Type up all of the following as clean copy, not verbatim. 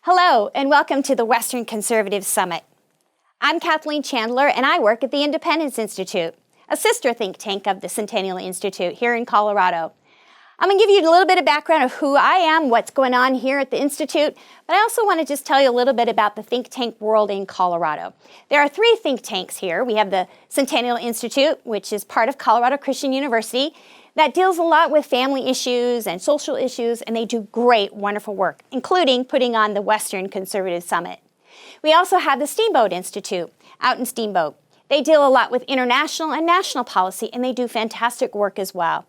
Hello, and welcome to the Western Conservative Summit. I'm Kathleen Chandler, and I work at the Independence Institute, a sister think tank of the Centennial Institute here in Colorado. I'm going to give you a little bit of background of who I am, what's going on here at the Institute, but I also want to just tell you a little bit about the think tank world in Colorado. There are three think tanks here. We have the Centennial Institute, which is part of Colorado Christian University, that deals a lot with family issues and social issues, and they do great, wonderful work, including putting on the Western Conservative Summit. We also have the Steamboat Institute out in Steamboat. They deal a lot with international and national policy, and they do fantastic work as well.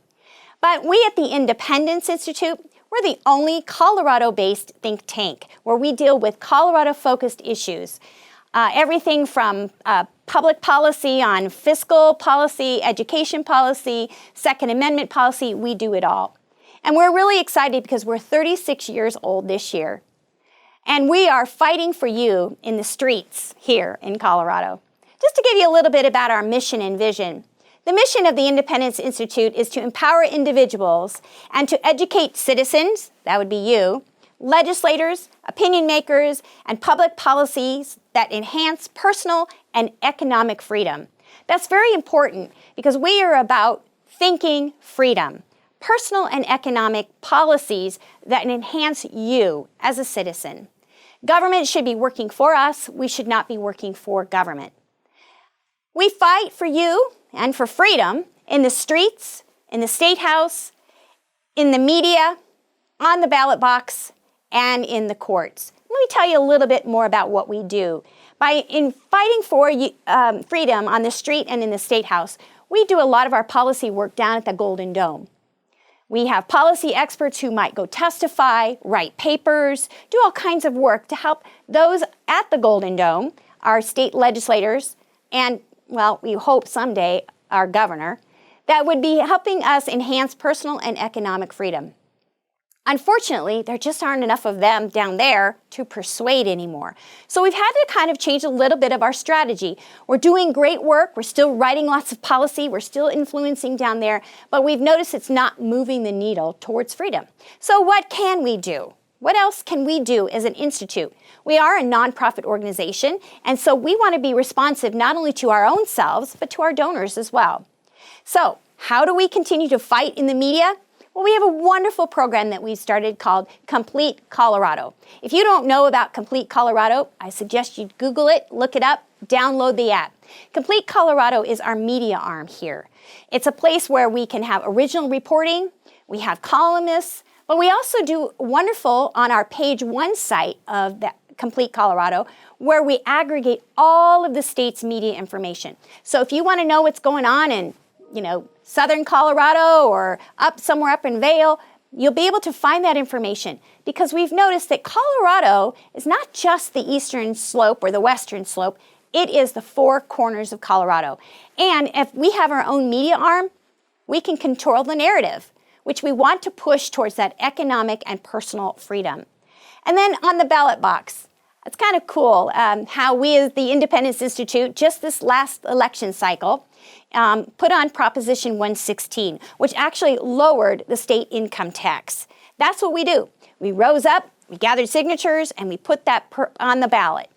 But we at the Independence Institute, we're the only Colorado-based think tank where we deal with Colorado-focused issues. Everything from public policy on fiscal policy, education policy, Second Amendment policy, we do it all. And we're really excited because we're 36 years old this year. And we are fighting for you in the streets here in Colorado. Just to give you a little bit about our mission and vision. The mission of the Independence Institute is to empower individuals and to educate citizens, that would be you, legislators, opinion makers, and public policies that enhance personal and economic freedom. That's very important because we are about thinking freedom, personal and economic policies that enhance you as a citizen. Government should be working for us. We should not be working for government. We fight for you and for freedom in the streets, in the State House, in the media, on the ballot box, and in the courts. Let me tell you a little bit more about what we do. In fighting for freedom on the street and in the State House, we do a lot of our policy work down at the Golden Dome. We have policy experts who might go testify, write papers, do all kinds of work to help those at the Golden Dome, our state legislators, and, well, we hope someday our governor, that would be helping us enhance personal and economic freedom. Unfortunately, there just aren't enough of them down there to persuade anymore. So we've had to kind of change a little bit of our strategy. We're doing great work. We're still writing lots of policy. We're still influencing down there, but we've noticed it's not moving the needle towards freedom. So what can we do? What else can we do as an institute? We are a nonprofit organization, and so we want to be responsive not only to our own selves, but to our donors as well. So how do we continue to fight in the media? Well, we have a wonderful program that we started called Complete Colorado. If you don't know about Complete Colorado, I suggest you Google it, look it up, download the app. Complete Colorado is our media arm here. It's a place where we can have original reporting, we have columnists, but we also do wonderful on our page one site of the Complete Colorado, where we aggregate all of the state's media information. So if you want to know what's going on in southern Colorado or somewhere up in Vail, you'll be able to find that information because we've noticed that Colorado is not just the eastern slope or the western slope, it is the four corners of Colorado. And if we have our own media arm, we can control the narrative, which we want to push towards that economic and personal freedom. And then on the ballot box, it's kind of cool how we as the Independence Institute, just this last election cycle, put on Proposition 116, which actually lowered the state income tax. That's what we do. We rose up, we gathered signatures, and we put that on the ballot.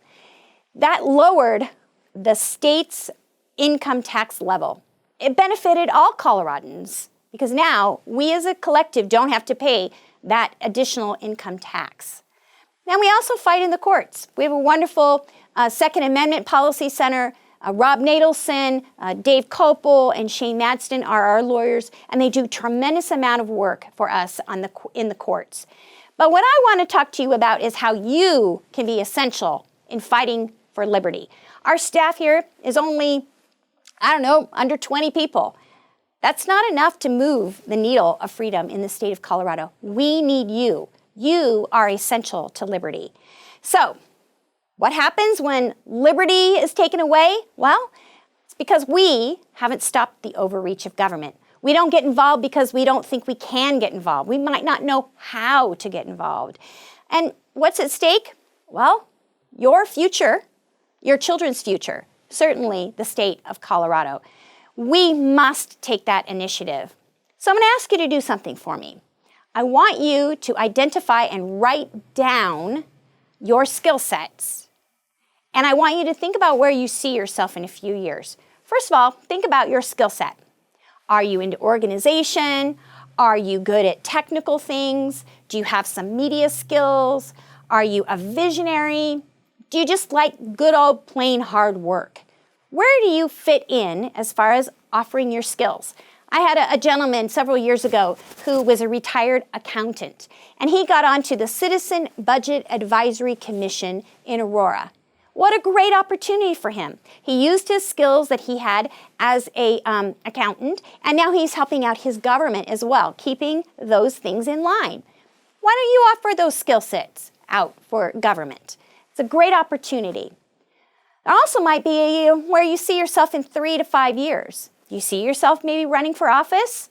That lowered the state's income tax level. It benefited all Coloradans because now we as a collective don't have to pay that additional income tax. Then we also fight in the courts. We have a wonderful Second Amendment Policy Center. Rob Nadelson, Dave Kopel, and Shane Madston are our lawyers, and they do a tremendous amount of work for us in the courts. But what I want to talk to you about is how you can be essential in fighting for liberty. Our staff here is only, under 20 people. That's not enough to move the needle of freedom in the state of Colorado. We need you. You are essential to liberty. So, what happens when liberty is taken away? Well, it's because we haven't stopped the overreach of government. We don't get involved because we don't think we can get involved. We might not know how to get involved. And what's at stake? Well, your future, your children's future, certainly the state of Colorado. We must take that initiative. So I'm going to ask you to do something for me. I want you to identify and write down your skill sets. And I want you to think about where you see yourself in a few years. First of all, think about your skill set. Are you into organization? Are you good at technical things? Do you have some media skills? Are you a visionary? Do you just like good old plain hard work? Where do you fit in as far as offering your skills? I had a gentleman several years ago who was a retired accountant, and he got onto the Citizen Budget Advisory Commission in Aurora. What a great opportunity for him. He used his skills that he had as an accountant, and now he's helping out his government as well, keeping those things in line. Why don't you offer those skill sets out for government? It's a great opportunity. There also might be where you see yourself in 3 to 5 years. Do you see yourself maybe running for office?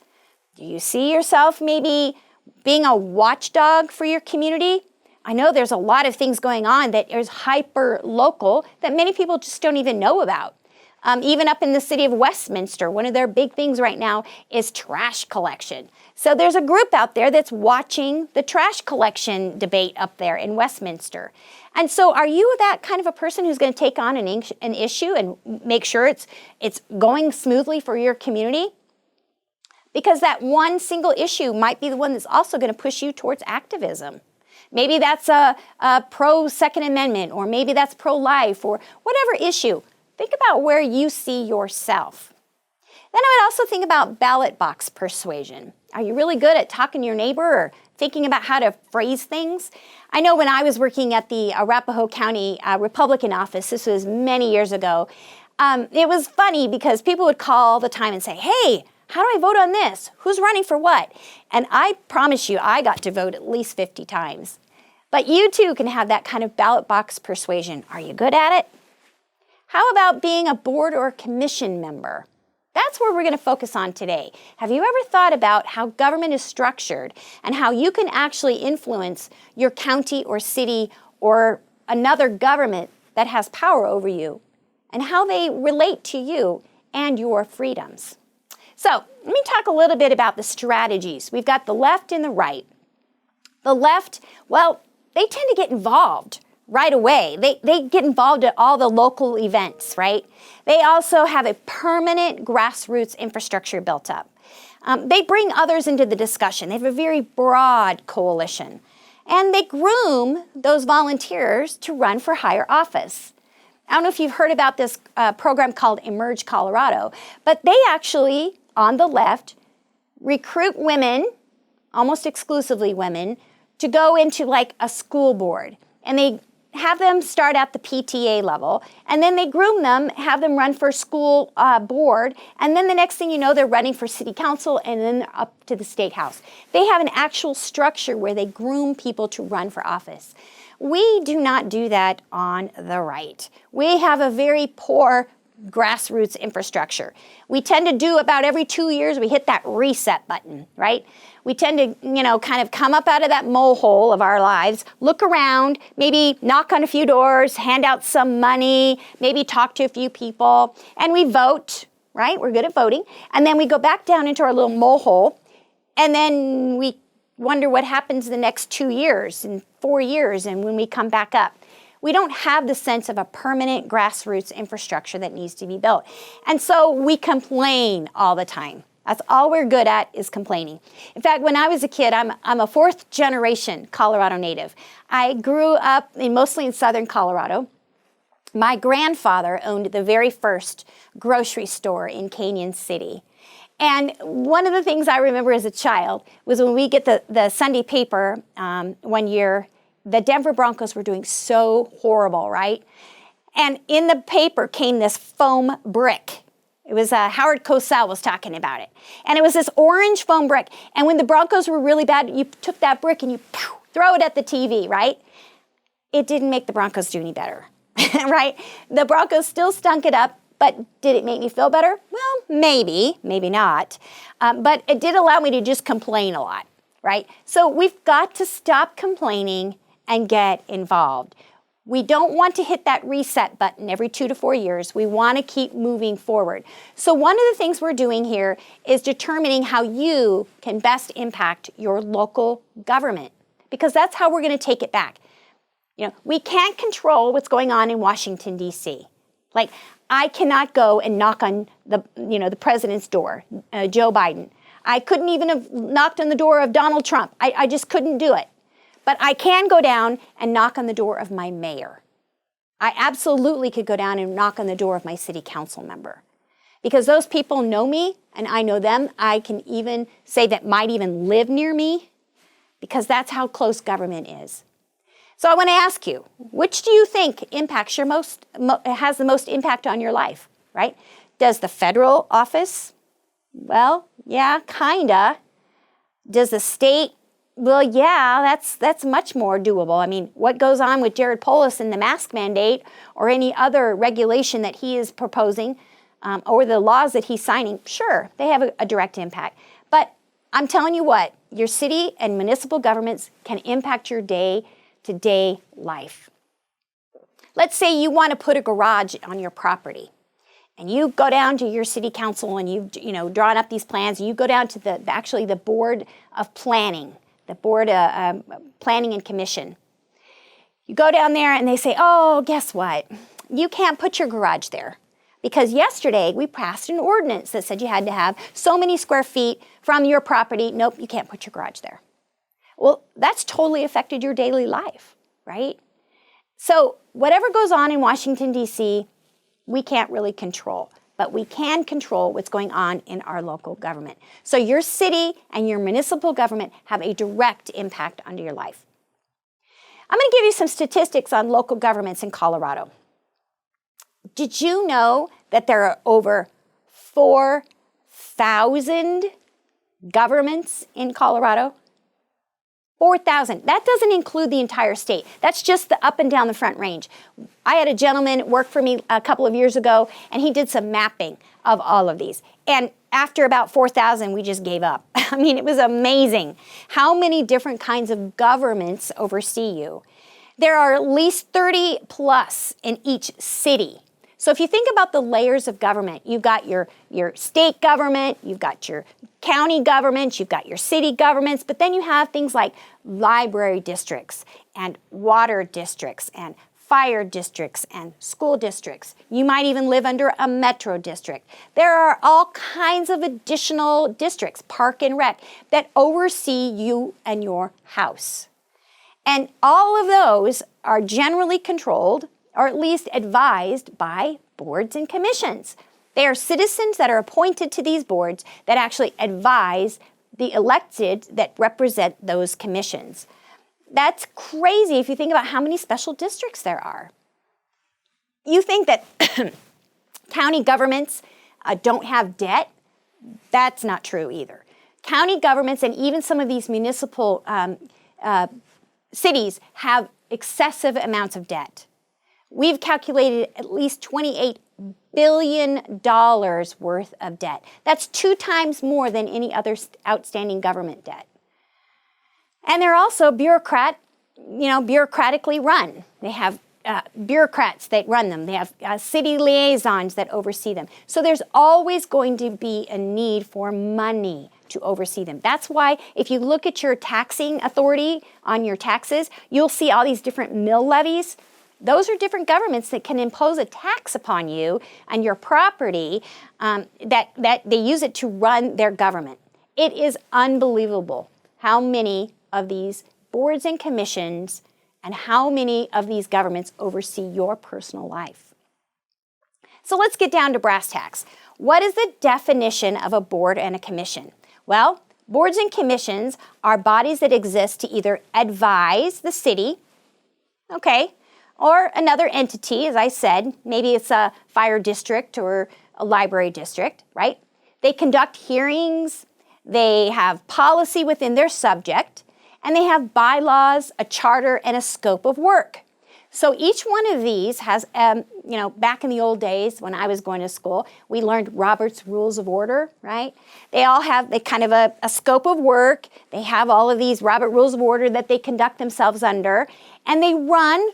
Do you see yourself maybe being a watchdog for your community? I know there's a lot of things going on that is hyper local that many people just don't even know about. Even up in the city of Westminster, one of their big things right now is trash collection. So there's a group out there that's watching the trash collection debate up there in Westminster. And so are you that kind of a person who's going to take on an issue and make sure it's going smoothly for your community? Because that one single issue might be the one that's also going to push you towards activism. Maybe that's a pro-Second Amendment, or maybe that's pro-life, or whatever issue. Think about where you see yourself. Then I would also think about ballot box persuasion. Are you really good at talking to your neighbor or thinking about how to phrase things? I know when I was working at the Arapahoe County Republican office, this was many years ago, it was funny because people would call all the time and say, hey, how do I vote on this? Who's running for what? And I promise you, I got to vote at least 50 times. But you too can have that kind of ballot box persuasion. Are you good at it? How about being a board or commission member? That's where we're going to focus on today. Have you ever thought about how government is structured and how you can actually influence your county or city or another government that has power over you, and how they relate to you and your freedoms? So let me talk a little bit about the strategies. We've got the left and the right. The left, well, they tend to get involved right away. They get involved at all the local events, right? They also have a permanent grassroots infrastructure built up. They bring others into the discussion. They have a very broad coalition. And they groom those volunteers to run for higher office. I don't know if you've heard about this program called Emerge Colorado, but they actually, on the left, recruit women, almost exclusively women, to go into like a school board. And they have them start at the PTA level, and then they groom them, have them run for school board, and then the next thing you know, they're running for city council and then up to the state house. They have an actual structure where they groom people to run for office. We do not do that on the right. We have a very poor grassroots infrastructure. We tend to do about every 2 years, we hit that reset button, right? We tend to, kind of come up out of that mole of our lives, look around, maybe knock on a few doors, hand out some money, maybe talk to a few people, and we vote, right? We're good at voting. And then we go back down into our little mole, and then we wonder what happens the next 2 years and 4 years, and when we come back up. We don't have the sense of a permanent grassroots infrastructure that needs to be built. And so we complain all the time. That's all we're good at, is complaining. In fact, when I was a kid, I'm a fourth generation Colorado native. I grew up mostly in southern Colorado. My grandfather owned the very first grocery store in Canyon City. And one of the things I remember as a child was when we get the Sunday paper one year, the Denver Broncos were doing so horrible, right? And in the paper came this foam brick. It was Howard Cosell was talking about it. And it was this orange foam brick. And when the Broncos were really bad, you took that brick and you throw it at the TV, right? It didn't make the Broncos do any better, right? The Broncos still stunk it up, but did it make me feel better? Well, maybe not. But it did allow me to just complain a lot, right? So we've got to stop complaining and get involved. We don't want to hit that reset button every 2 to 4 years. We want to keep moving forward. So one of the things we're doing here is determining how you can best impact your local government, because that's how we're going to take it back. We can't control what's going on in Washington, D.C. Like, I cannot go and knock on the president's door, Joe Biden. I couldn't even have knocked on the door of Donald Trump. I just couldn't do it. But I can go down and knock on the door of my mayor. I absolutely could go down and knock on the door of my city council member. Because those people know me and I know them. I can even say that might even live near me, because that's how close government is. So I want to ask you, which do you think impacts has the most impact on your life, right? Does the federal office? Well, yeah, kinda. Does the state? Well, yeah, that's much more doable. I mean, what goes on with Jared Polis and the mask mandate or any other regulation that he is proposing, or the laws that he's signing, sure, they have a direct impact. But I'm telling you what, your city and municipal governments can impact your day-to-day life. Let's say you want to put a garage on your property, and you go down to your city council and you've drawn up these plans. You go down to the board of planning, the board of planning and commission. You go down there and they say, oh, guess what? You can't put your garage there. Because yesterday we passed an ordinance that said you had to have so many square feet from your property. Nope, you can't put your garage there. Well, that's totally affected your daily life, right? So whatever goes on in Washington, D.C., we can't really control, but we can control what's going on in our local government. So your city and your municipal government have a direct impact on your life. I'm going to give you some statistics on local governments in Colorado. Did you know that there are over 4,000 governments in Colorado? 4,000. That doesn't include the entire state. That's just the up and down the Front Range. I had a gentleman work for me a couple of years ago, and he did some mapping of all of these. And after about 4,000, we just gave up. I mean, it was amazing how many different kinds of governments oversee you. There are at least 30 plus in each city. So if you think about the layers of government, you've got your state government, you've got your county governments, you've got your city governments, but then you have things like library districts and water districts and fire districts and school districts. You might even live under a metro district. There are all kinds of additional districts, park and rec, that oversee you and your house. And all of those are generally controlled, or at least advised, by boards and commissions. They are citizens that are appointed to these boards that actually advise the elected that represent those commissions. That's crazy if you think about how many special districts there are. You think that county governments don't have debt? That's not true either. County governments and even some of these municipal cities have excessive amounts of debt. We've calculated at least $28 billion worth of debt. That's 2 times more than any other outstanding government debt. And they're also bureaucratically run. They have bureaucrats that run them. They have city liaisons that oversee them. So there's always going to be a need for money to oversee them. That's why if you look at your taxing authority on your taxes, you'll see all these different mill levies. Those are different governments that can impose a tax upon you and your property that they use it to run their government. It is unbelievable how many of these boards and commissions and how many of these governments oversee your personal life. So let's get down to brass tacks. What is the definition of a board and a commission? Well, boards and commissions are bodies that exist to either advise the city, or another entity, as I said, maybe it's a fire district or a library district, right? They conduct hearings, they have policy within their subject, and they have bylaws, a charter, and a scope of work. So each one of these has, back in the old days when I was going to school, we learned Robert's Rules of Order, right? They all have kind of a scope of work. They have all of these Robert Rules of Order that they conduct themselves under, and they run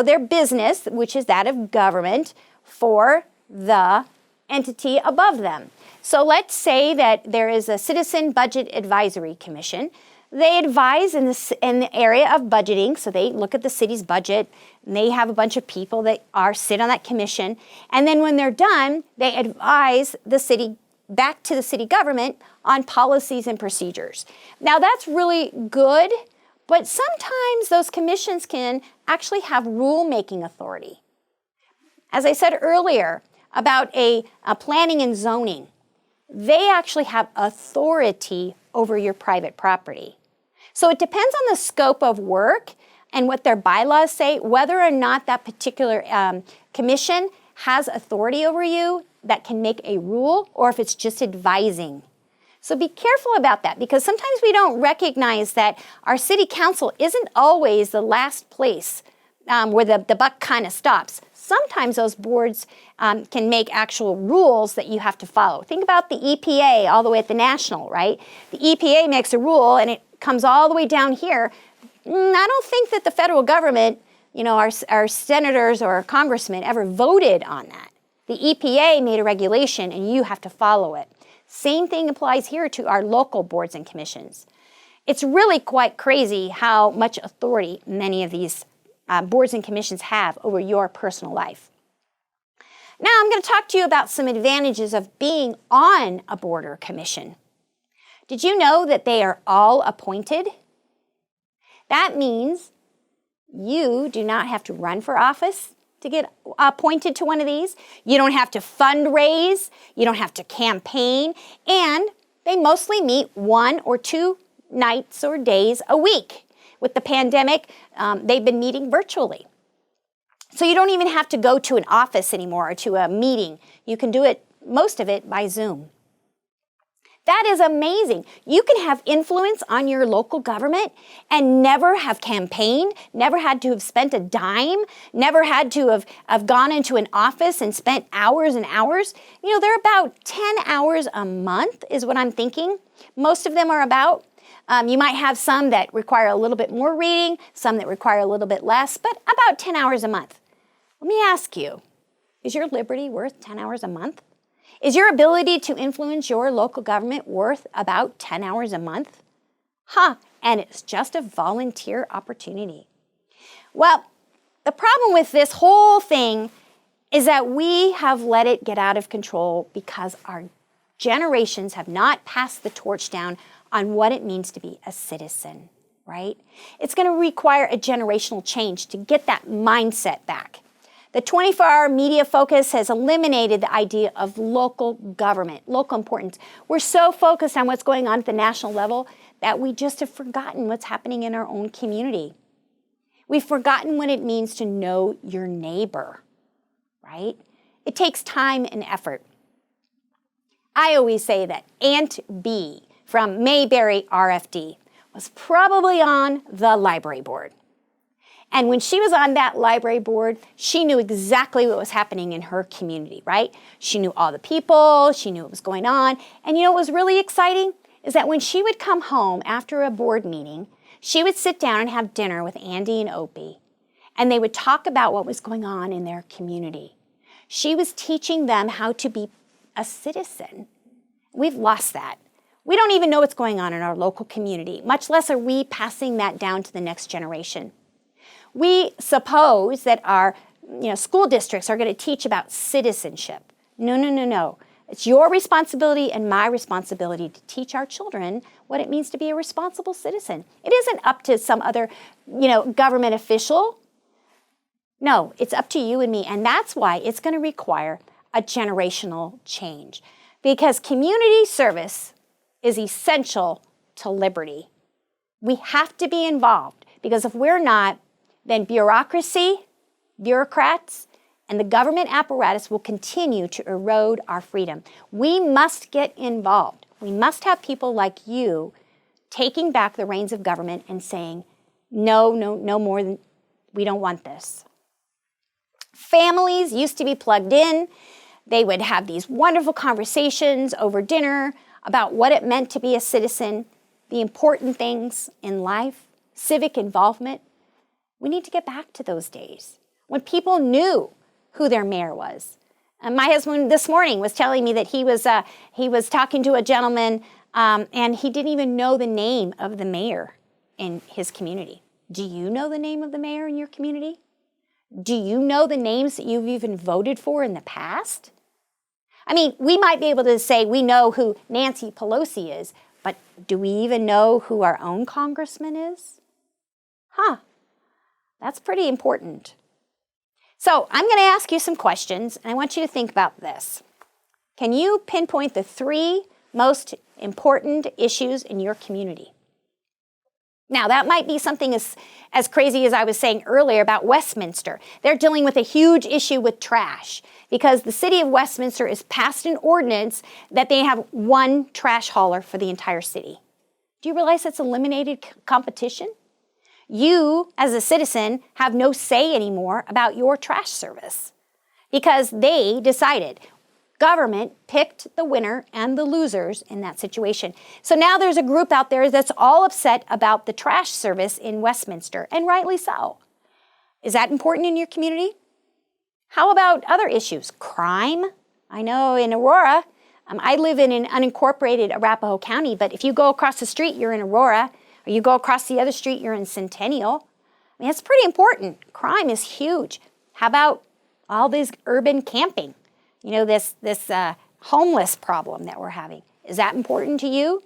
their business, which is that of government, for the entity above them. So let's say that there is a Citizen Budget Advisory Commission. They advise in the area of budgeting, so they look at the city's budget, and they have a bunch of people that sit on that commission. And then when they're done, they advise the city back to the city government on policies and procedures. Now that's really good, but sometimes those commissions can actually have rule-making authority. As I said earlier about a planning and zoning, they actually have authority over your private property. So it depends on the scope of work and what their bylaws say, whether or not that particular commission has authority over you that can make a rule, or if it's just advising. So be careful about that, because sometimes we don't recognize that our city council isn't always the last place where the buck kind of stops. Sometimes those boards can make actual rules that you have to follow. Think about the EPA all the way at the national, right? The EPA makes a rule and it comes all the way down here. I don't think that the federal government, our senators or congressmen ever voted on that. The EPA made a regulation and you have to follow it. Same thing applies here to our local boards and commissions. It's really quite crazy how much authority many of these boards and commissions have over your personal life. Now I'm going to talk to you about some advantages of being on a board or commission. Did you know that they are all appointed? That means you do not have to run for office to get appointed to one of these. You don't have to fundraise. You don't have to campaign. And they mostly meet 1 or 2 nights or days a week. With the pandemic, they've been meeting virtually. So you don't even have to go to an office anymore or to a meeting. You can do it, most of it, by Zoom. That is amazing. You can have influence on your local government and never have campaigned, never had to have spent a dime, never had to have gone into an office and spent hours and hours. They're about 10 hours a month is what I'm thinking. Most of them are about. You might have some that require a little bit more reading, some that require a little bit less, but about 10 hours a month. Let me ask you, is your liberty worth 10 hours a month? Is your ability to influence your local government worth about 10 hours a month? And it's just a volunteer opportunity. Well, the problem with this whole thing is that we have let it get out of control because our generations have not passed the torch down on what it means to be a citizen, right? It's going to require a generational change to get that mindset back. The 24-hour media focus has eliminated the idea of local government, local importance. We're so focused on what's going on at the national level that we just have forgotten what's happening in our own community. We've forgotten what it means to know your neighbor, right? It takes time and effort. I always say that Aunt B from Mayberry RFD was probably on the library board. And when she was on that library board, she knew exactly what was happening in her community, right? She knew all the people, she knew what was going on. And what was really exciting is that when she would come home after a board meeting, she would sit down and have dinner with Andy and Opie, and they would talk about what was going on in their community. She was teaching them how to be a citizen. We've lost that. We don't even know what's going on in our local community, much less are we passing that down to the next generation. We suppose that our school districts are going to teach about citizenship. No. It's your responsibility and my responsibility to teach our children what it means to be a responsible citizen. It isn't up to some other, government official. No, it's up to you and me. And that's why it's going to require a generational change, because community service is essential to liberty. We have to be involved, because if we're not, then bureaucracy, bureaucrats, and the government apparatus will continue to erode our freedom. We must get involved. We must have people like you taking back the reins of government and saying, no more than, we don't want this. Families used to be plugged in. They would have these wonderful conversations over dinner about what it meant to be a citizen, the important things in life, civic involvement. We need to get back to those days when people knew who their mayor was. And my husband this morning was telling me that he was talking to a gentleman and he didn't even know the name of the mayor in his community. Do you know the name of the mayor in your community? Do you know the names that you've even voted for in the past? I mean, we might be able to say we know who Nancy Pelosi is, but do we even know who our own congressman is? That's pretty important. So I'm going to ask you some questions, and I want you to think about this. Can you pinpoint the 3 most important issues in your community? Now, that might be something as crazy as I was saying earlier about Westminster. They're dealing with a huge issue with trash because the city of Westminster has passed an ordinance that they have 1 trash hauler for the entire city. Do you realize that's eliminated competition? You, as a citizen, have no say anymore about your trash service because they decided. Government picked the winner and the losers in that situation. So now there's a group out there that's all upset about the trash service in Westminster, and rightly so. Is that important in your community? How about other issues? Crime? I know in Aurora, I live in an unincorporated Arapahoe County, but if you go across the street, you're in Aurora, or you go across the other street, you're in Centennial. I mean, it's pretty important. Crime is huge. How about all this urban camping? You know, this homeless problem that we're having. Is that important to you?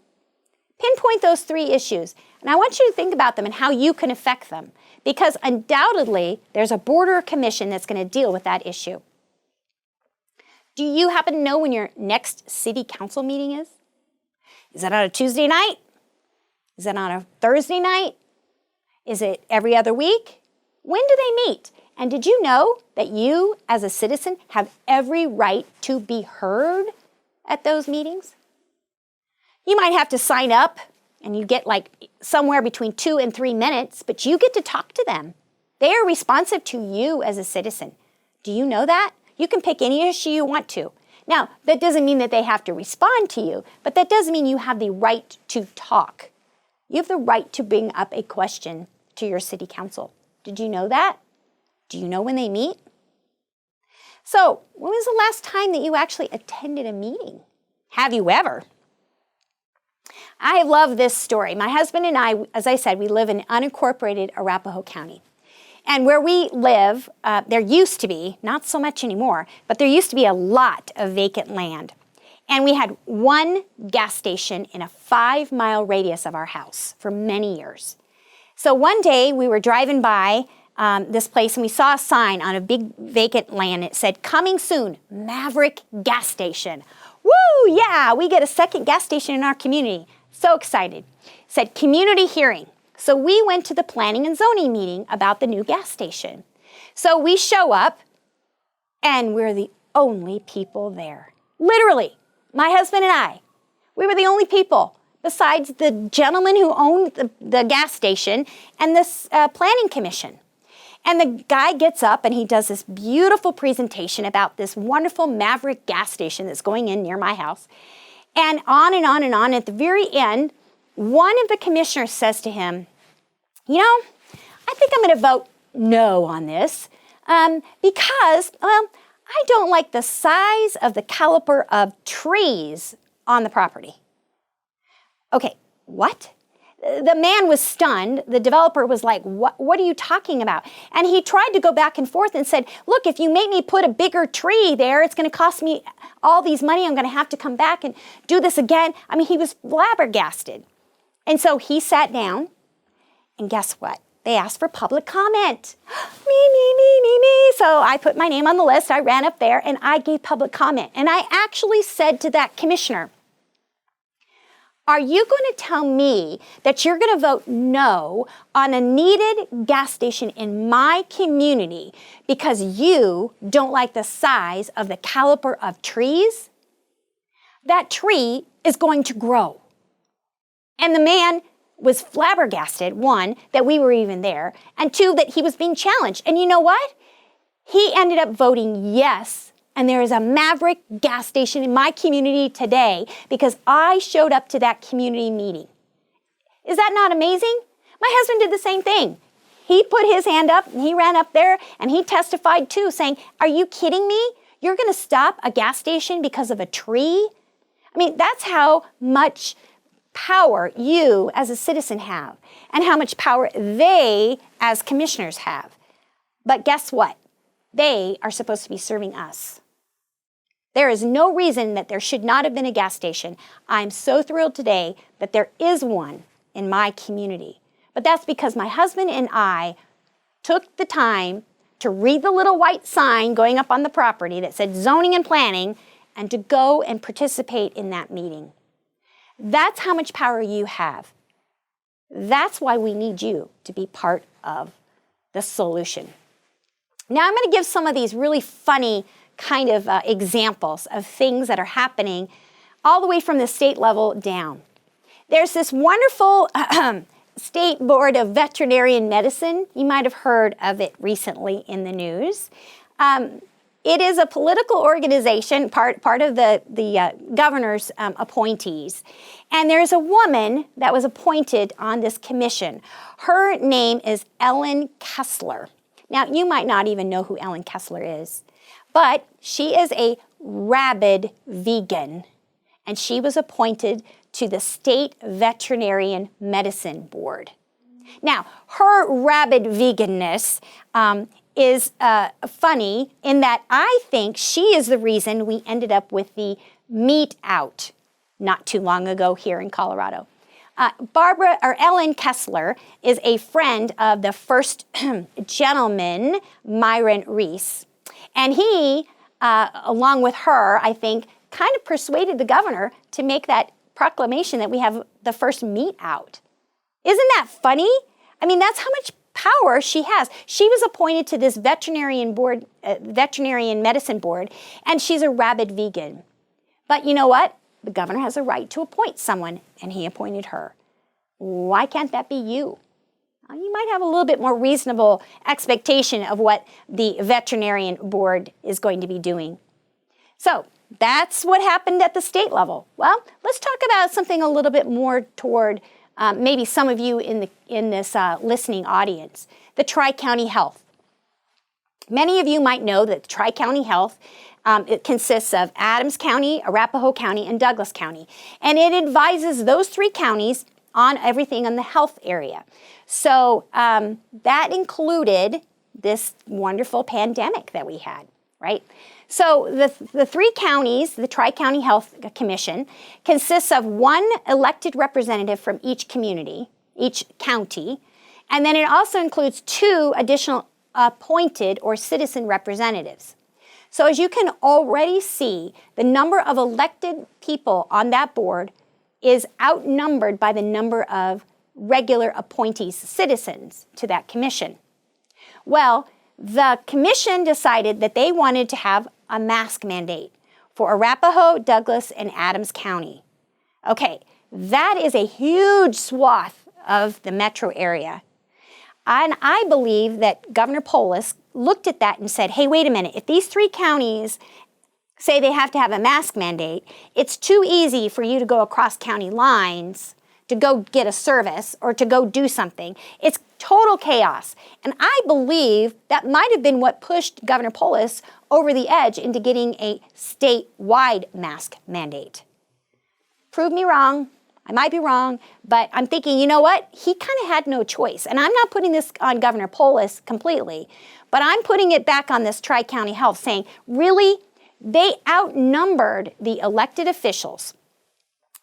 Pinpoint those 3 issues, and I want you to think about them and how you can affect them, because undoubtedly there's a border commission that's going to deal with that issue. Do you happen to know when your next city council meeting is? Is it on a Tuesday night? Is it on a Thursday night? Is it every other week? When do they meet? And did you know that you, as a citizen, have every right to be heard at those meetings? You might have to sign up, and you get like somewhere between 2 and 3 minutes, but you get to talk to them. They are responsive to you as a citizen. Do you know that? You can pick any issue you want to. Now, that doesn't mean that they have to respond to you, but that does mean you have the right to talk. You have the right to bring up a question to your city council. Did you know that? Do you know when they meet? So, when was the last time that you actually attended a meeting? Have you ever? I love this story. My husband and I, as I said, we live in unincorporated Arapahoe County. And where we live, there used to be, not so much anymore, but there used to be a lot of vacant land. And we had 1 gas station in a 5-mile radius of our house for many years. So one day we were driving by this place, and we saw a sign on a big vacant land. It said, "Coming soon, Maverick Gas Station." Woo, yeah, we get a second gas station in our community. So excited. It said, "Community hearing." So we went to the planning and zoning meeting about the new gas station. So we show up, and we're the only people there. Literally, my husband and I, we were the only people besides the gentleman who owned the gas station and this planning commission. And the guy gets up and he does this beautiful presentation about this wonderful Maverick gas station that's going in near my house. And on and on and on. At the very end, one of the commissioners says to him, "You know, I think I'm going to vote no on this because, well, I don't like the size of the caliper of trees on the property." Okay, what? The man was stunned. The developer was like, what are you talking about? And he tried to go back and forth and said, "Look, if you make me put a bigger tree there, it's going to cost me all these money. I'm going to have to come back and do this again." I mean, he was flabbergasted. And so he sat down, and guess what? They asked for public comment. Me. So I put my name on the list. I ran up there, and I gave public comment. And I actually said to that commissioner, "Are you going to tell me that you're going to vote no on a needed gas station in my community because you don't like the size of the caliper of trees? That tree is going to grow." And the man was flabbergasted, 1, that we were even there, and 2, that he was being challenged. And you know what? He ended up voting yes. And there is a Maverick gas station in my community today because I showed up to that community meeting. Is that not amazing? My husband did the same thing. He put his hand up and he ran up there and he testified too, saying, "Are you kidding me? You're going to stop a gas station because of a tree?" I mean, that's how much power you as a citizen have and how much power they as commissioners have. But guess what? They are supposed to be serving us. There is no reason that there should not have been a gas station. I'm so thrilled today that there is one in my community. But that's because my husband and I took the time to read the little white sign going up on the property that said zoning and planning and to go and participate in that meeting. That's how much power you have. That's why we need you to be part of the solution. Now I'm going to give some of these really funny kind of examples of things that are happening all the way from the state level down. There's this wonderful State Board of Veterinary Medicine. You might have heard of it recently in the news. It is a political organization, part of the governor's appointees. And there's a woman that was appointed on this commission. Her name is Ellen Kessler. Now, you might not even know who Ellen Kessler is, but she is a rabid vegan, and she was appointed to the State Veterinary Medicine Board. Now, her rabid veganness is funny in that I think she is the reason we ended up with the meat out not too long ago here in Colorado. Ellen Kessler is a friend of the first gentleman, Myron Reese. And he, along with her, I think, kind of persuaded the governor to make that proclamation that we have the first meat out. Isn't that funny? I mean, that's how much power she has. She was appointed to this veterinary medicine board, and she's a rabid vegan. But you know what? The governor has a right to appoint someone, and he appointed her. Why can't that be you? You might have a little bit more reasonable expectation of what the veterinarian board is going to be doing. So that's what happened at the state level. Well, let's talk about something a little bit more toward maybe some of you in this listening audience, the Tri-County Health. Many of you might know that Tri-County Health, it consists of Adams County, Arapahoe County, and Douglas County. And it advises those three counties on everything in the health area. So that included this wonderful pandemic that we had, right? So the three counties, the Tri-County Health Commission, consists of one elected representative from each community, each county, and then it also includes 2 additional appointed or citizen representatives. So as you can already see, the number of elected people on that board is outnumbered by the number of regular appointees, citizens to that commission. Well, the commission decided that they wanted to have a mask mandate for Arapahoe, Douglas, and Adams County. Okay, that is a huge swath of the metro area. And I believe that Governor Polis looked at that and said, hey, wait a minute, if these 3 counties say they have to have a mask mandate, it's too easy for you to go across county lines to go get a service or to go do something. It's total chaos. And I believe that might have been what pushed Governor Polis over the edge into getting a statewide mask mandate. Prove me wrong. I might be wrong, but I'm thinking, you know what? He kind of had no choice. And I'm not putting this on Governor Polis completely, but I'm putting it back on this Tri-County Health saying, really? They outnumbered the elected officials.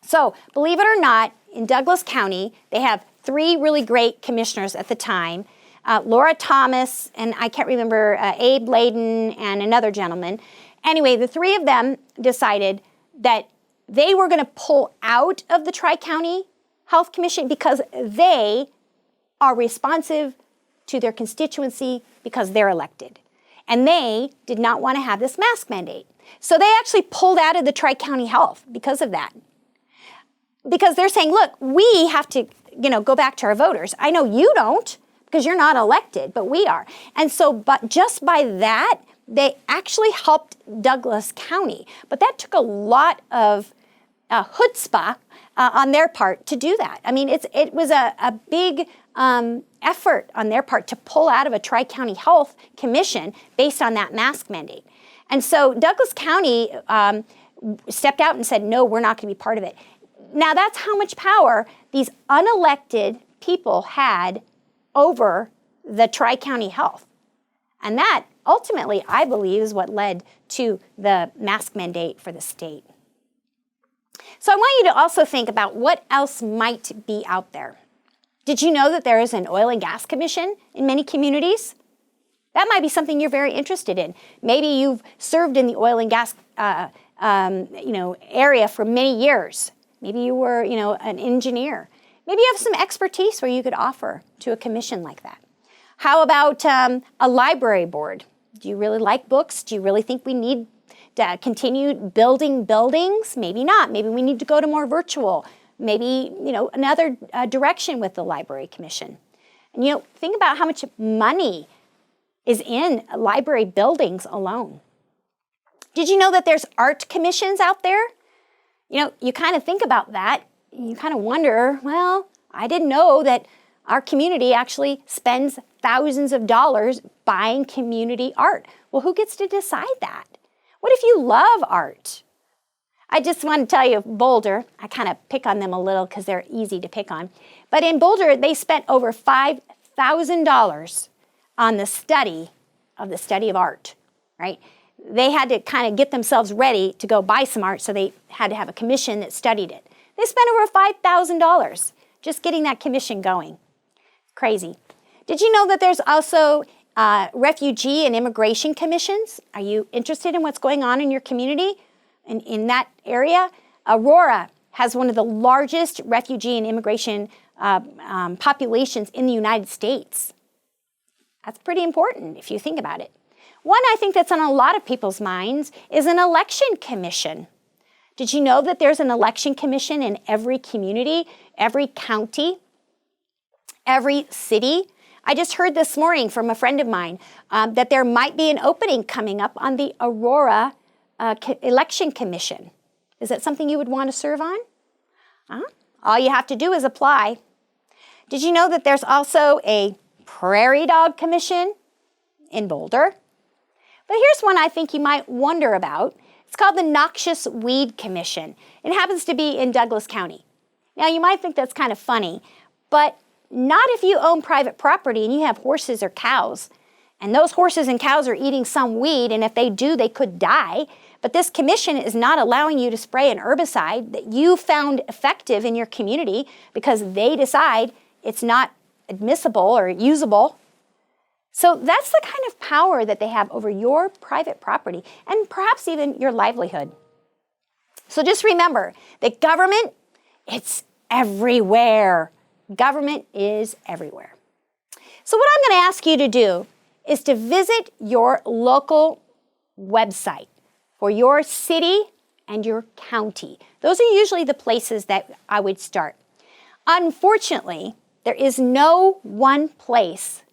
So, believe it or not, in Douglas County, they have 3 really great commissioners at the time, Laura Thomas, and I can't remember, Abe Layden, and another gentleman. Anyway, the 3 of them decided that they were going to pull out of the Tri-County Health Commission because they are responsive to their constituency because they're elected. And they did not want to have this mask mandate. So they actually pulled out of the Tri-County Health because of that. Because they're saying, look, we have to, go back to our voters. I know you don't because you're not elected, but we are. And so, but just by that, they actually helped Douglas County. But that took a lot of chutzpah on their part to do that. I mean, it was a big effort on their part to pull out of a Tri-County Health Commission based on that mask mandate. And so Douglas County stepped out and said, no, we're not going to be part of it. Now that's how much power these unelected people had over the Tri-County Health. And that ultimately, I believe, is what led to the mask mandate for the state. So I want you to also think about what else might be out there. Did you know that there is an oil and gas commission in many communities? That might be something you're very interested in. Maybe you've served in the oil and gas area for many years. Maybe you were an engineer. Maybe you have some expertise where you could offer to a commission like that. How about a library board? Do you really like books? Do you really think we need to continue building buildings? Maybe not. Maybe we need to go to more virtual. Maybe, another direction with the Library Commission. And, think about how much money is in library buildings alone. Did you know that there's art commissions out there? You kind of think about that. You kind of wonder, well, I didn't know that our community actually spends thousands of dollars buying community art. Well, who gets to decide that? What if you love art? I just want to tell you, Boulder, I kind of pick on them a little because they're easy to pick on. But in Boulder, they spent over $5,000 on the study of art, right? They had to kind of get themselves ready to go buy some art, so they had to have a commission that studied it. They spent over $5,000 just getting that commission going. Crazy. Did you know that there's also refugee and immigration commissions? Are you interested in what's going on in your community? In that area? Aurora has one of the largest refugee and immigration populations in the United States. That's pretty important if you think about it. One I think that's on a lot of people's minds is an election commission. Did you know that there's an election commission in every community, every county, every city? I just heard this morning from a friend of mine that there might be an opening coming up on the Aurora election commission. Is that something you would want to serve on? All you have to do is apply. Did you know that there's also a prairie dog commission in Boulder? But here's one I think you might wonder about. It's called the Noxious Weed Commission. It happens to be in Douglas County. Now you might think that's kind of funny, but not if you own private property and you have horses or cows. And those horses and cows are eating some weed, and if they do, they could die. But this commission is not allowing you to spray an herbicide that you found effective in your community because they decide it's not admissible or usable. So that's the kind of power that they have over your private property and perhaps even your livelihood. So just remember that government, it's everywhere. Government is everywhere. So what I'm going to ask you to do is to visit your local website for your city and your county. Those are usually the places that I would start. Unfortunately, there is no one place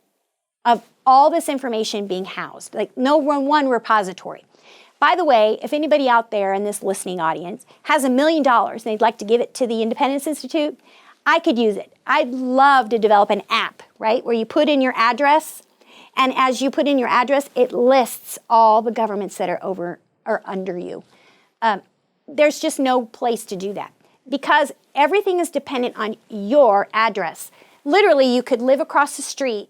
of all this information being housed, like no one repository. By the way, if anybody out there in this listening audience has $1 million and they'd like to give it to the Independence Institute, I could use it. I'd love to develop an app, right, where you put in your address, and as you put in your address, it lists all the governments that are over or under you. There's just no place to do that because everything is dependent on your address. Literally, you could live across the street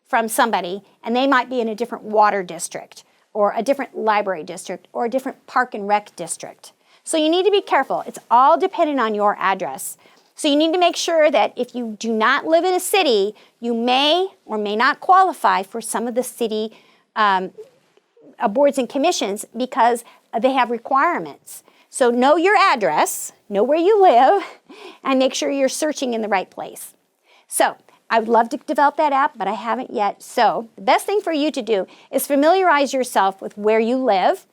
from somebody and they might be in a different water district or a different library district or a different park and rec district. So you need to be careful. It's all dependent on your address. So you need to make sure that if you do not live in a city, you may or may not qualify for some of the city boards and commissions because they have requirements. So know your address, know where you live, and make sure you're searching in the right place. So I would love to develop that app, but I haven't yet. So the best thing for you to do is familiarize yourself with where you live.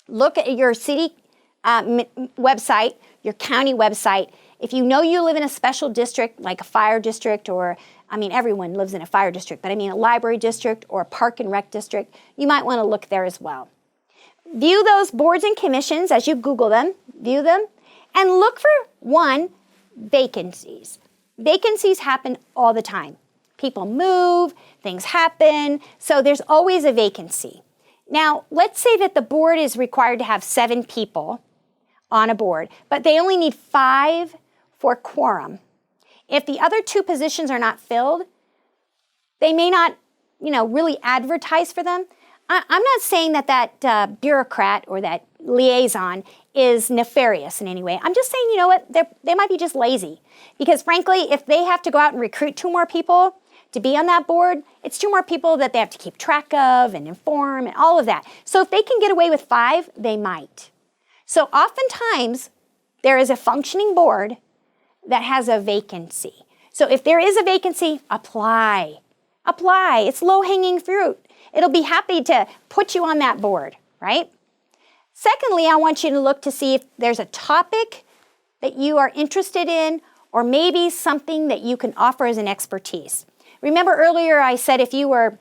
Look at your city website, your county website. If you know you live in a special district, like a fire district, or, everyone lives in a fire district, but a library district or a park and rec district, you might want to look there as well. View those boards and commissions as you Google them, view them, and look for vacancies. Vacancies happen all the time. People move, things happen, so there's always a vacancy. Now, let's say that the board is required to have 7 people on a board, but they only need 5 for quorum. If the other 2 positions are not filled, they may not, really advertise for them. I'm not saying that bureaucrat or that liaison is nefarious in any way. I'm just saying, they might be just lazy. Because frankly, if they have to go out and recruit 2 more people to be on that board, it's 2 more people that they have to keep track of and inform and all of that. So if they can get away with 5, they might. So oftentimes, there is a functioning board that has a vacancy. So if there is a vacancy, apply. Apply. It's low-hanging fruit. It'll be happy to put you on that board, right? Secondly, I want you to look to see if there's a topic that you are interested in or maybe something that you can offer as an expertise. Remember earlier I said if you were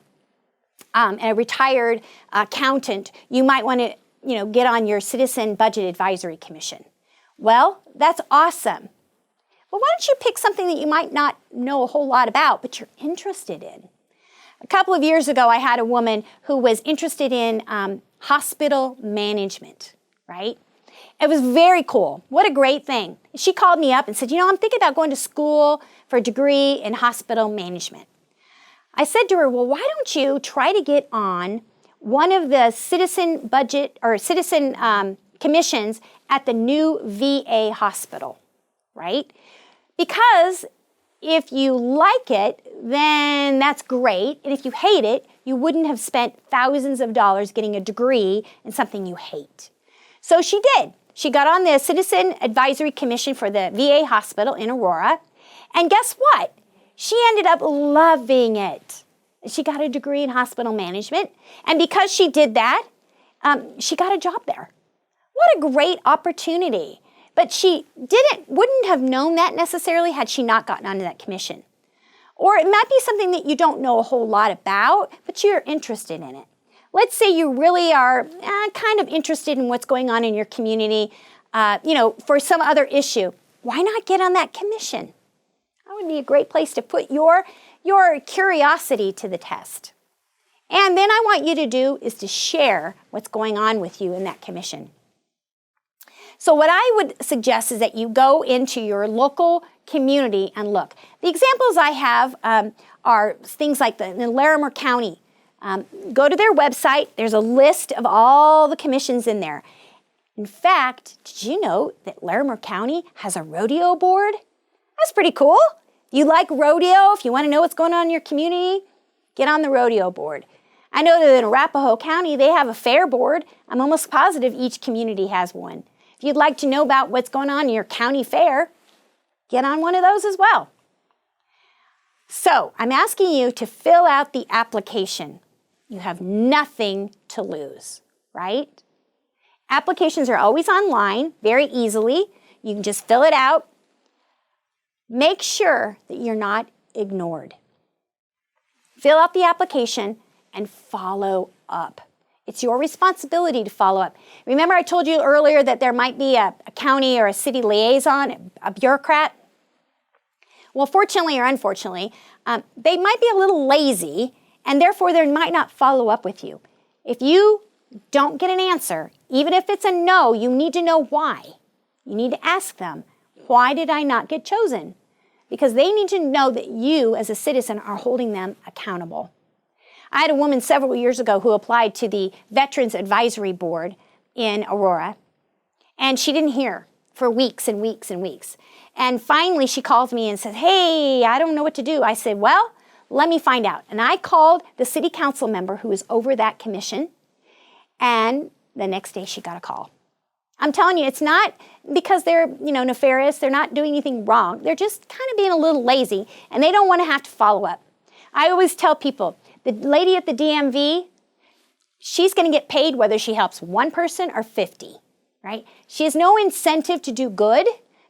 a retired accountant, you might want to, get on your Citizen Budget Advisory Commission. Well, that's awesome. But why don't you pick something that you might not know a whole lot about, but you're interested in? A couple of years ago, I had a woman who was interested in hospital management, right? It was very cool. What a great thing. She called me up and said, I'm thinking about going to school for a degree in hospital management. I said to her, well, why don't you try to get on one of the citizen budget or citizen commissions at the new VA hospital, right? Because if you like it, then that's great. And if you hate it, you wouldn't have spent thousands of dollars getting a degree in something you hate. So she did. She got on the Citizen Advisory Commission for the VA hospital in Aurora. And guess what? She ended up loving it. She got a degree in hospital management. And because she did that, she got a job there. What a great opportunity. But she wouldn't have known that necessarily had she not gotten onto that commission. Or it might be something that you don't know a whole lot about, but you're interested in it. Let's say you really are kind of interested in what's going on in your community, for some other issue. Why not get on that commission? That would be a great place to put your curiosity to the test. And then I want you to do is to share what's going on with you in that commission. So what I would suggest is that you go into your local community and look. The examples I have are things like in Larimer County. Go to their website. There's a list of all the commissions in there. In fact, did you know that Larimer County has a rodeo board? That's pretty cool. If you like rodeo, if you want to know what's going on in your community, get on the rodeo board. I know that in Arapahoe County, they have a fair board. I'm almost positive each community has one. If you'd like to know about what's going on in your county fair, get on one of those as well. So I'm asking you to fill out the application. You have nothing to lose, right? Applications are always online, very easily. You can just fill it out. Make sure that you're not ignored. Fill out the application and follow up. It's your responsibility to follow up. Remember I told you earlier that there might be a county or a city liaison, a bureaucrat? Well, fortunately or unfortunately, they might be a little lazy and therefore they might not follow up with you. If you don't get an answer, even if it's a no, you need to know why. You need to ask them, why did I not get chosen? Because they need to know that you as a citizen are holding them accountable. I had a woman several years ago who applied to the Veterans Advisory Board in Aurora, and she didn't hear for weeks and weeks and weeks. And finally, she called me and said, hey, I don't know what to do. I said, well, let me find out. And I called the city council member who was over that commission, and the next day she got a call. I'm telling you, it's not because they're, nefarious. They're not doing anything wrong. They're just kind of being a little lazy, and they don't want to have to follow up. I always tell people, the lady at the DMV, she's going to get paid whether she helps one person or 50, right? She has no incentive to do good,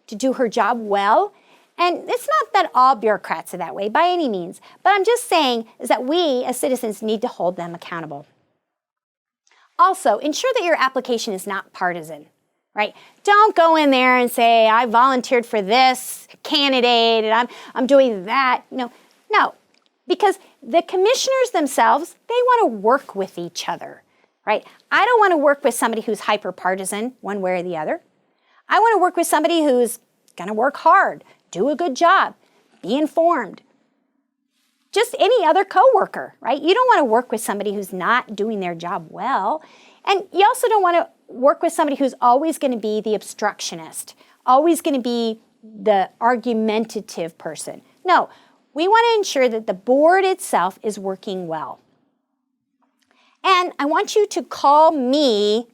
to do her job well. And it's not that all bureaucrats are that way by any means. But I'm just saying is that we as citizens need to hold them accountable. Also, ensure that your application is not partisan, right? Don't go in there and say, I volunteered for this candidate and I'm doing that. No. Because the commissioners themselves, they want to work with each other, right? I don't want to work with somebody who's hyper-partisan one way or the other. I want to work with somebody who's going to work hard, do a good job, be informed. Just any other coworker, right? You don't want to work with somebody who's not doing their job well. And you also don't want to work with somebody who's always going to be the obstructionist, always going to be the argumentative person. No, we want to ensure that the board itself is working well. And I want you to call me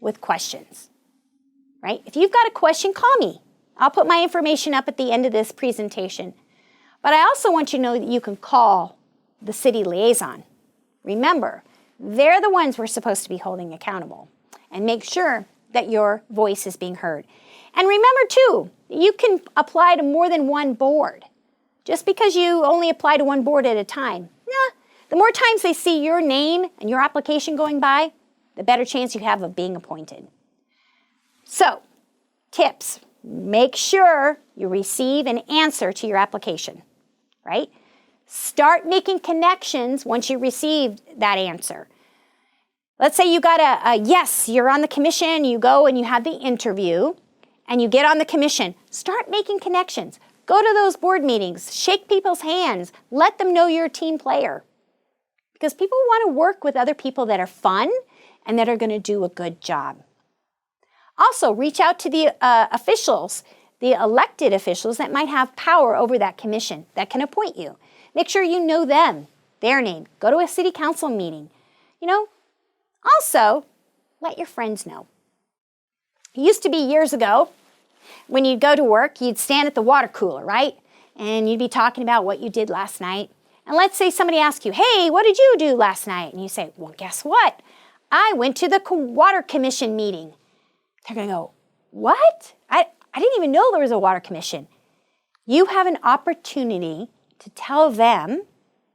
with questions, right? If you've got a question, call me. I'll put my information up at the end of this presentation. But I also want you to know that you can call the city liaison. Remember, they're the ones we're supposed to be holding accountable, and make sure that your voice is being heard. And remember too, you can apply to more than one board. Just because you only apply to one board at a time, the more times they see your name and your application going by, the better chance you have of being appointed. So, tips. Make sure you receive an answer to your application, right? Start making connections once you receive that answer. Let's say you got a yes, you're on the commission, you go and you have the interview, and you get on the commission. Start making connections. Go to those board meetings, shake people's hands, let them know you're a team player. Because people want to work with other people that are fun and that are going to do a good job. Also, reach out to the officials, the elected officials that might have power over that commission that can appoint you. Make sure you know them, their name. Go to a city council meeting. Also, let your friends know. It used to be years ago, when you'd go to work, you'd stand at the water cooler, right? And you'd be talking about what you did last night. And let's say somebody asks you, hey, what did you do last night? And you say, well, guess what? I went to the water commission meeting. They're going to go, what? I didn't even know there was a water commission. You have an opportunity to tell them,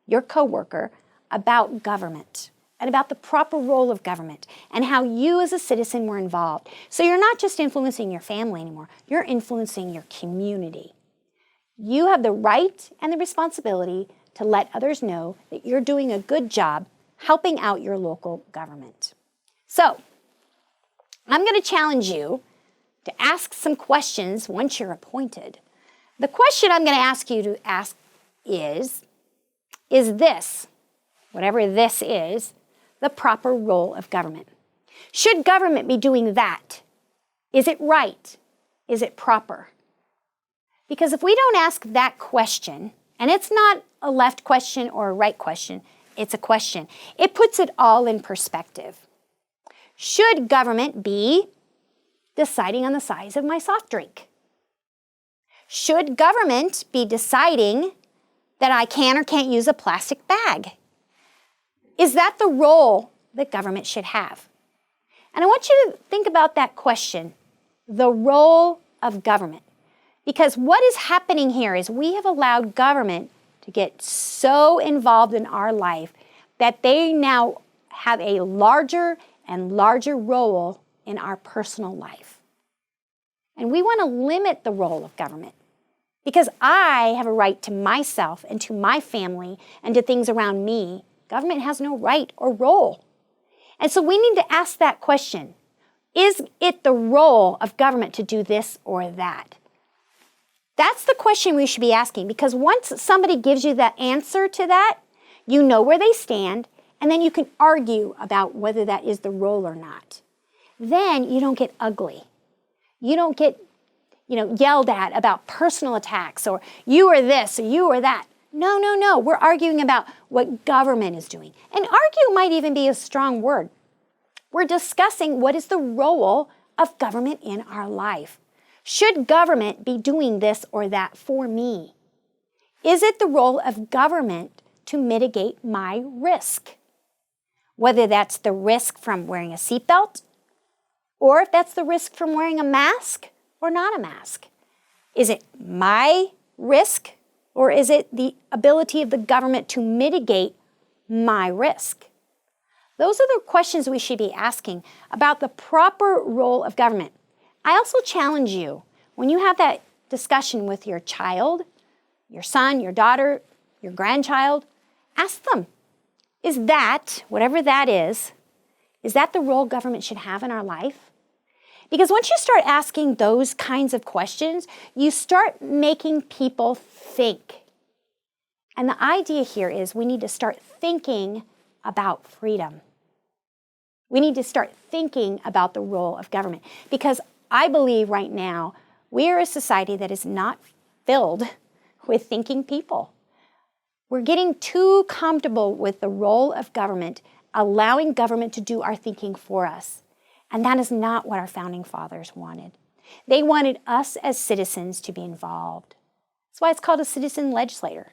your coworker, about government and about the proper role of government and how you as a citizen were involved. So you're not just influencing your family anymore, you're influencing your community. You have the right and the responsibility to let others know that you're doing a good job helping out your local government. So, I'm going to challenge you to ask some questions once you're appointed. The question I'm going to ask you to ask is this, whatever this is, the proper role of government? Should government be doing that? Is it right? Is it proper? Because if we don't ask that question, and it's not a left question or a right question, it's a question, it puts it all in perspective. Should government be deciding on the size of my soft drink? Should government be deciding that I can or can't use a plastic bag? Is that the role that government should have? And I want you to think about that question, the role of government. Because what is happening here is we have allowed government to get so involved in our life that they now have a larger and larger role in our personal life. And we want to limit the role of government because I have a right to myself and to my family and to things around me. Government has no right or role. And so we need to ask that question. Is it the role of government to do this or that? That's the question we should be asking, because once somebody gives you the answer to that, you know where they stand, and then you can argue about whether that is the role or not. Then you don't get ugly. You don't get, yelled at about personal attacks or you are this or you are that. No. We're arguing about what government is doing. And argue might even be a strong word. We're discussing what is the role of government in our life. Should government be doing this or that for me? Is it the role of government to mitigate my risk? Whether that's the risk from wearing a seatbelt, or if that's the risk from wearing a mask or not a mask. Is it my risk, or is it the ability of the government to mitigate my risk? Those are the questions we should be asking about the proper role of government. I also challenge you, when you have that discussion with your child, your son, your daughter, your grandchild, ask them, is that, whatever that is that the role government should have in our life? Because once you start asking those kinds of questions, you start making people think. And the idea here is we need to start thinking about freedom. We need to start thinking about the role of government. Because I believe right now we are a society that is not filled with thinking people. We're getting too comfortable with the role of government, allowing government to do our thinking for us. And that is not what our founding fathers wanted. They wanted us as citizens to be involved. That's why it's called a citizen legislator,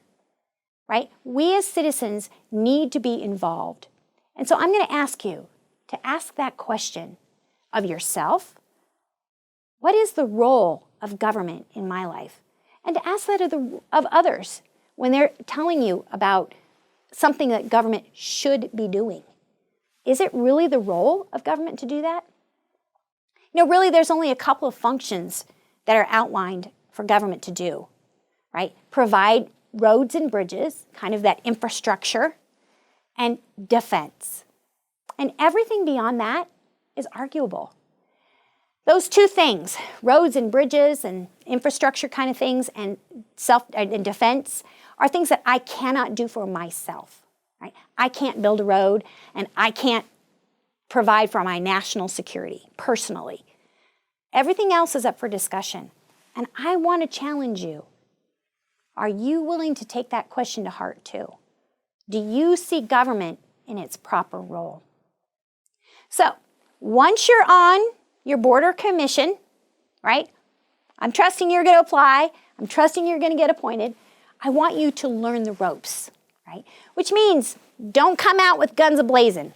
right? We as citizens need to be involved. And so I'm going to ask you to ask that question of yourself. What is the role of government in my life? And to ask that of others when they're telling you about something that government should be doing. Is it really the role of government to do that? Really, there's only a couple of functions that are outlined for government to do, right? Provide roads and bridges, kind of that infrastructure, and defense. And everything beyond that is arguable. Those two things, roads and bridges and infrastructure kind of things and defense, are things that I cannot do for myself, right? I can't build a road and I can't provide for my national security personally. Everything else is up for discussion. And I want to challenge you. Are you willing to take that question to heart too? Do you see government in its proper role? So, once you're on your board or commission, right? I'm trusting you're going to apply. I'm trusting you're going to get appointed. I want you to learn the ropes, right? Which means don't come out with guns a-blazing.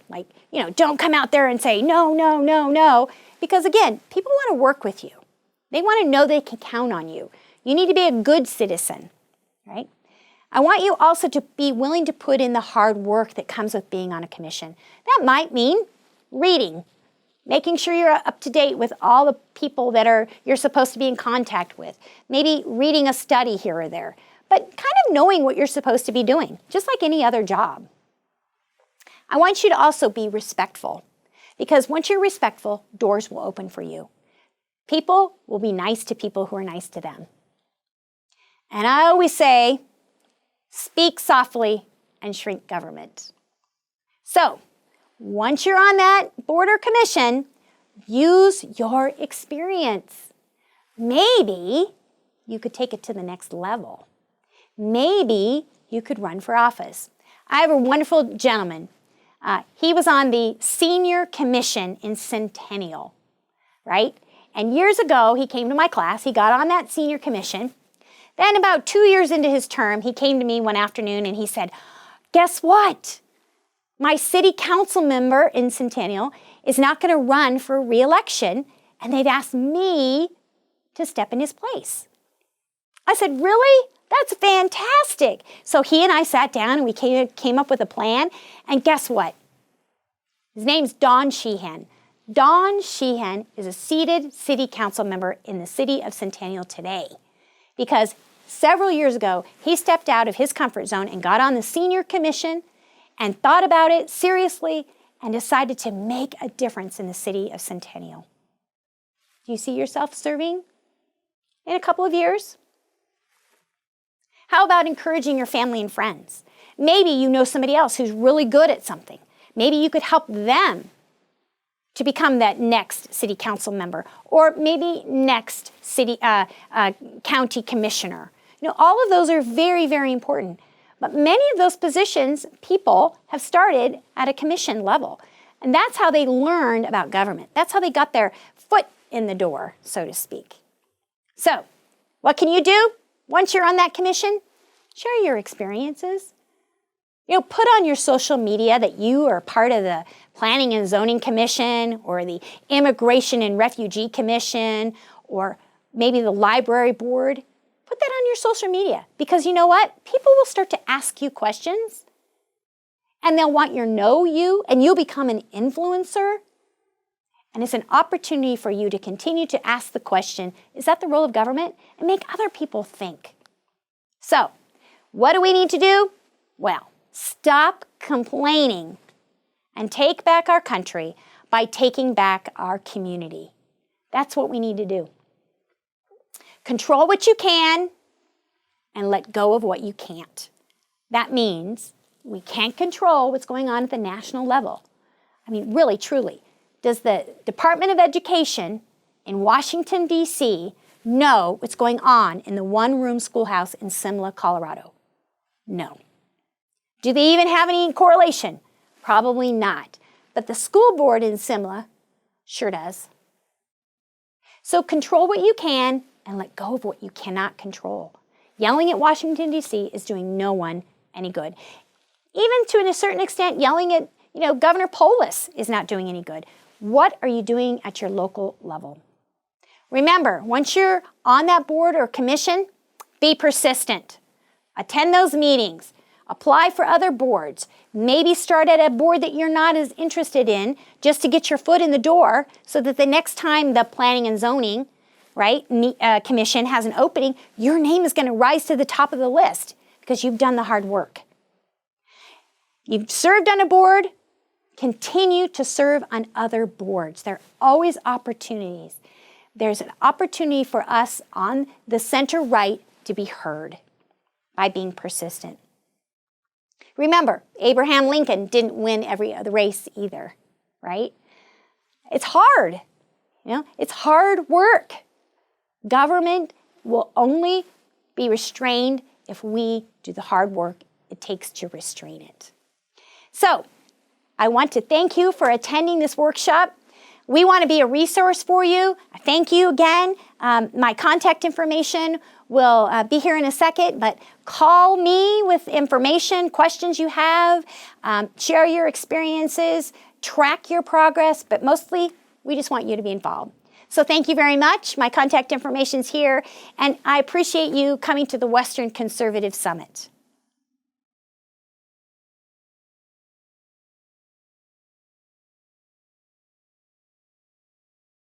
Don't come out there and say, no, no, no, no. Because again, people want to work with you. They want to know they can count on you. You need to be a good citizen, right? I want you also to be willing to put in the hard work that comes with being on a commission. That might mean reading, making sure you're up to date with all the people that you're supposed to be in contact with. Maybe reading a study here or there, but kind of knowing what you're supposed to be doing, just like any other job. I want you to also be respectful, because once you're respectful, doors will open for you. People will be nice to people who are nice to them. And I always say, speak softly and shrink government. So, once you're on that board or commission, use your experience. Maybe you could take it to the next level. Maybe you could run for office. I have a wonderful gentleman. He was on the senior commission in Centennial, right? And years ago, he came to my class. He got on that senior commission. Then about 2 years into his term, he came to me one afternoon and he said, guess what? My city council member in Centennial is not going to run for re-election, and they've asked me to step in his place. I said, really? That's fantastic. So he and I sat down and we came up with a plan, and guess what? His name's Don Sheehan. Don Sheehan is a seated city council member in the city of Centennial today because several years ago, he stepped out of his comfort zone and got on the senior commission and thought about it seriously and decided to make a difference in the city of Centennial. Do you see yourself serving in a couple of years? How about encouraging your family and friends? Maybe you know somebody else who's really good at something. Maybe you could help them to become that next city council member, or maybe next city county commissioner. All of those are very, very important. But many of those positions, people have started at a commission level. And that's how they learned about government. That's how they got their foot in the door, so to speak. So, what can you do once you're on that commission? Share your experiences. Put on your social media that you are part of the Planning and Zoning Commission or the Immigration and Refugee Commission or maybe the Library Board. Put that on your social media because you know what? People will start to ask you questions and they'll want to know you and you'll become an influencer. And it's an opportunity for you to continue to ask the question, is that the role of government? And make other people think. So, what do we need to do? Well, stop complaining and take back our country by taking back our community. That's what we need to do. Control what you can and let go of what you can't. That means we can't control what's going on at the national level. I mean, really, truly, does the Department of Education in Washington, D.C. know what's going on in the one-room schoolhouse in Simla, Colorado? No. Do they even have any correlation? Probably not. But the school board in Simla sure does. So control what you can and let go of what you cannot control. Yelling at Washington, D.C. is doing no one any good. Even to a certain extent, yelling at Governor Polis is not doing any good. What are you doing at your local level? Remember, once you're on that board or commission, be persistent. Attend those meetings. Apply for other boards. Maybe start at a board that you're not as interested in just to get your foot in the door so that the next time the planning and zoning, commission has an opening, your name is going to rise to the top of the list because you've done the hard work. You've served on a board, continue to serve on other boards. There are always opportunities. There's an opportunity for us on the center right to be heard by being persistent. Remember, Abraham Lincoln didn't win every other race either, right? It's hard. It's hard work. Government will only be restrained if we do the hard work it takes to restrain it. So, I want to thank you for attending this workshop. We want to be a resource for you. Thank you again. My contact information will be here in a second, but call me with information, questions you have, share your experiences, track your progress, but mostly we just want you to be involved. So thank you very much. My contact information's here, and I appreciate you coming to the Western Conservative Summit.